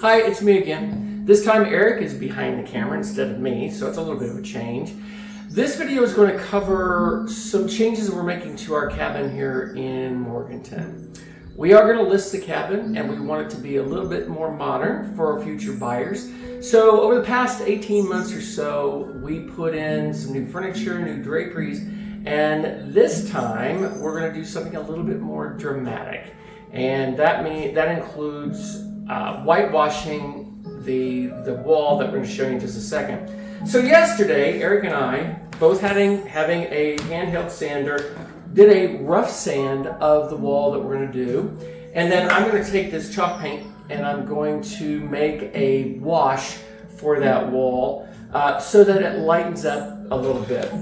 Hi, it's me again. This time Eric is behind the camera instead of me, so it's a little bit of a change. This video is going to cover some changes we're making to our cabin here in Morganton. We are going to list the cabin and we want it to be a little bit more modern for our future buyers. So over the past 18 months or so, we put in some new furniture, new draperies, and this time we're going to do something a little bit more dramatic. And that includes whitewashing the wall that we're going to show you in just a second. So yesterday, Eric and I, both having a handheld sander, did a rough sand of the wall that we're going to do. And then I'm going to take this chalk paint and I'm going to make a wash for that wall so that it lightens up a little bit.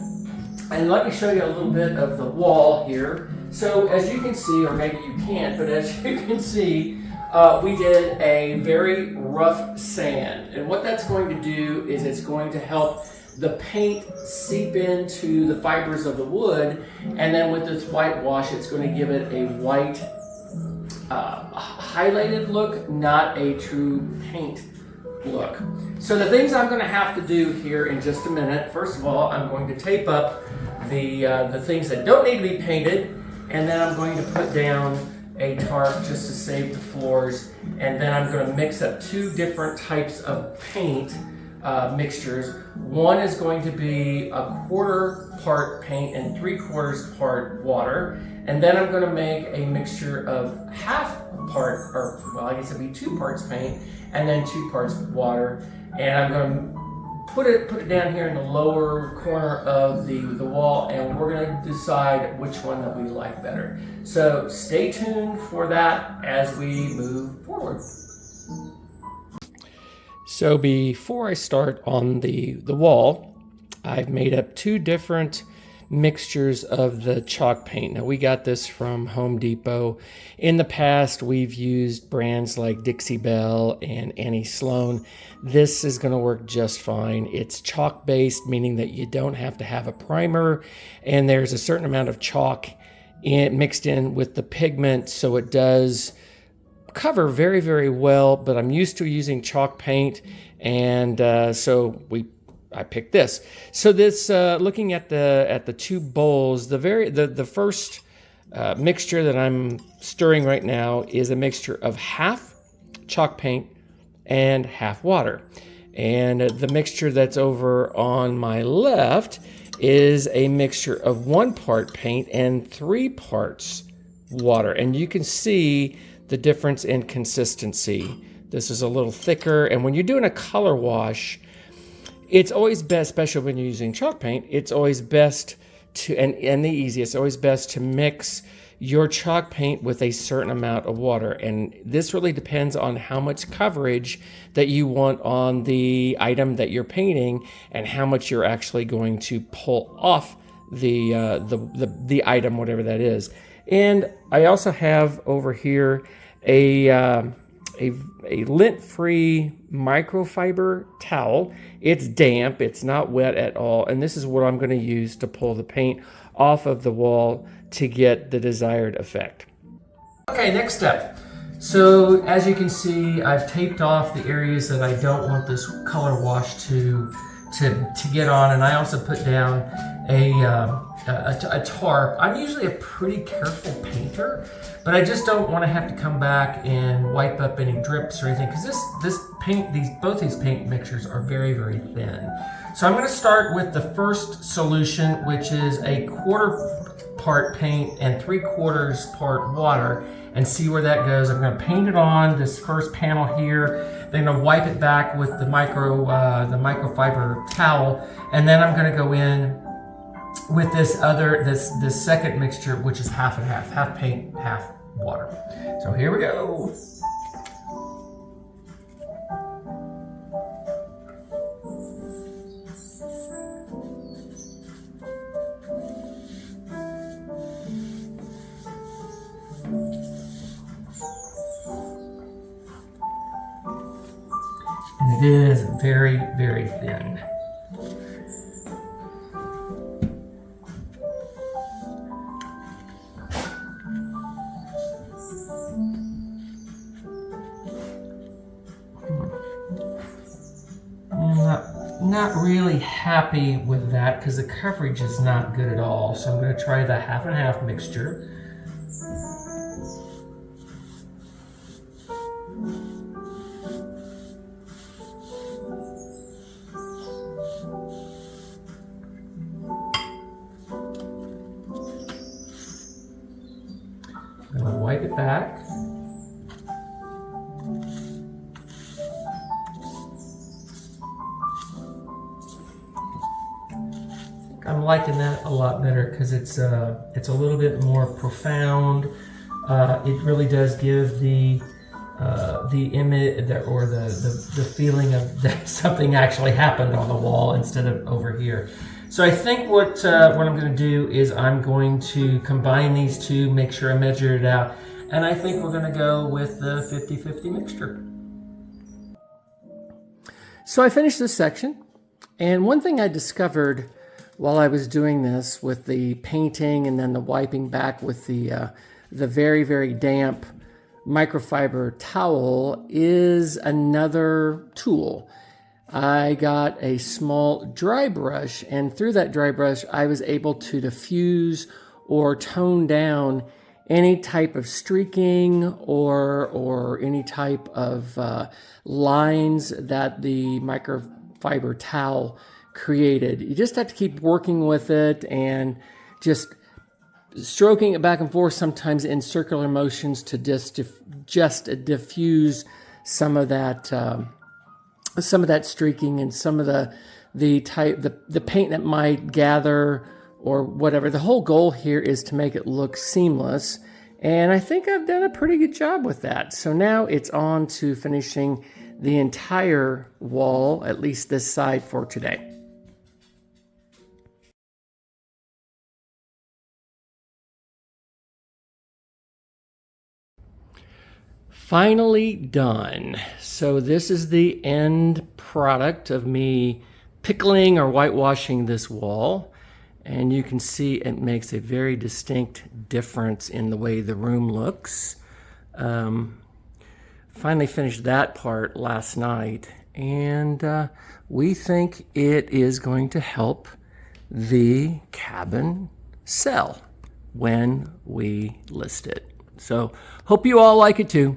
And let me show you a little bit of the wall here. So as you can see, or maybe you can't, but as you can see, we did a very rough sand. And what that's going to do is it's going to help the paint seep into the fibers of the wood. And then with this whitewash, it's going to give it a white highlighted look, not a true paint look. So the things I'm going to have to do here in just a minute, first of all, I'm going to tape up the things that don't need to be painted, and then I'm going to put down a tarp just to save the floors, and then I'm going to mix up two different types of paint mixtures. One is going to be a 1/4 part paint and 3/4 part water, and then I'm going to make a mixture of 1/2 part, or well, I guess it'd be 2 parts paint and then 2 parts water, and I'm going to put it down here in the lower corner of the wall, and we're going to decide which one that we like better. So stay tuned for that as we move forward. So before I start on the wall, I've made up 2 different mixtures of the chalk paint. Now we got this from Home Depot. In the past, we've used brands like Dixie Belle and Annie Sloan. This is going to work just fine. It's chalk based, meaning that you don't have to have a primer, and there's a certain amount of chalk mixed in with the pigment, so it does cover very, very well. But I'm used to using chalk paint, and so I picked this. So this, looking at the 2 bowls, the first mixture that I'm stirring right now is a mixture of 1/2 chalk paint and 1/2 water. And the mixture that's over on my left is a mixture of 1 part paint and 3 parts water. And you can see the difference in consistency. This is a little thicker, and when you're doing a color wash, it's always best, especially when you're using chalk paint, it's always best to, and the easiest, always best to mix your chalk paint with a certain amount of water. And this really depends on how much coverage that you want on the item that you're painting and how much you're actually going to pull off the item, whatever that is. And I also have over here a lint-free microfiber towel. It's damp, it's not wet at all, and this is what I'm going to use to pull the paint off of the wall to get the desired effect. Okay, next step. So as you can see, I've taped off the areas that I don't want this color wash to get on, and I also put down a tarp. I'm usually a pretty careful painter, but I just don't want to have to come back and wipe up any drips or anything, because both these paint mixtures are very, very thin. So I'm going to start with the first solution, which is a 1/4 part paint and 3/4 part water, and see where that goes. I'm going to paint it on this first panel here. Then I'm going to wipe it back with the microfiber towel, and then I'm going to go in with this second mixture, which is 1/2 and 1/2, 1/2 paint, 1/2 water. So here we go. And it is very, very thin. not really happy with that because the coverage is not good at all. So I'm going to try the half and half mixture. I'm going to wipe it back. I'm liking that a lot better because it's a little bit more profound. It really does give the image or the feeling of that something actually happened on the wall instead of over here. So I think what I'm going to do is I'm going to combine these two, make sure I measure it out, and I think we're going to go with the 50-50 mixture. So I finished this section, and one thing I discovered while I was doing this with the painting and then the wiping back with the very, very damp microfiber towel is another tool. I got a small dry brush, and through that dry brush I was able to diffuse or tone down any type of streaking or any type of lines that the microfiber towel created. You just have to keep working with it and just stroking it back and forth, sometimes in circular motions, to just diffuse some of that streaking and some of the paint that might gather or whatever. The whole goal here is to make it look seamless, and I think I've done a pretty good job with that. So now it's on to finishing the entire wall, at least this side, for today. Finally done. So this is the end product of me pickling or whitewashing this wall. And you can see it makes a very distinct difference in the way the room looks. Finally finished that part last night, and we think it is going to help the cabin sell when we list it. So hope you all like it too.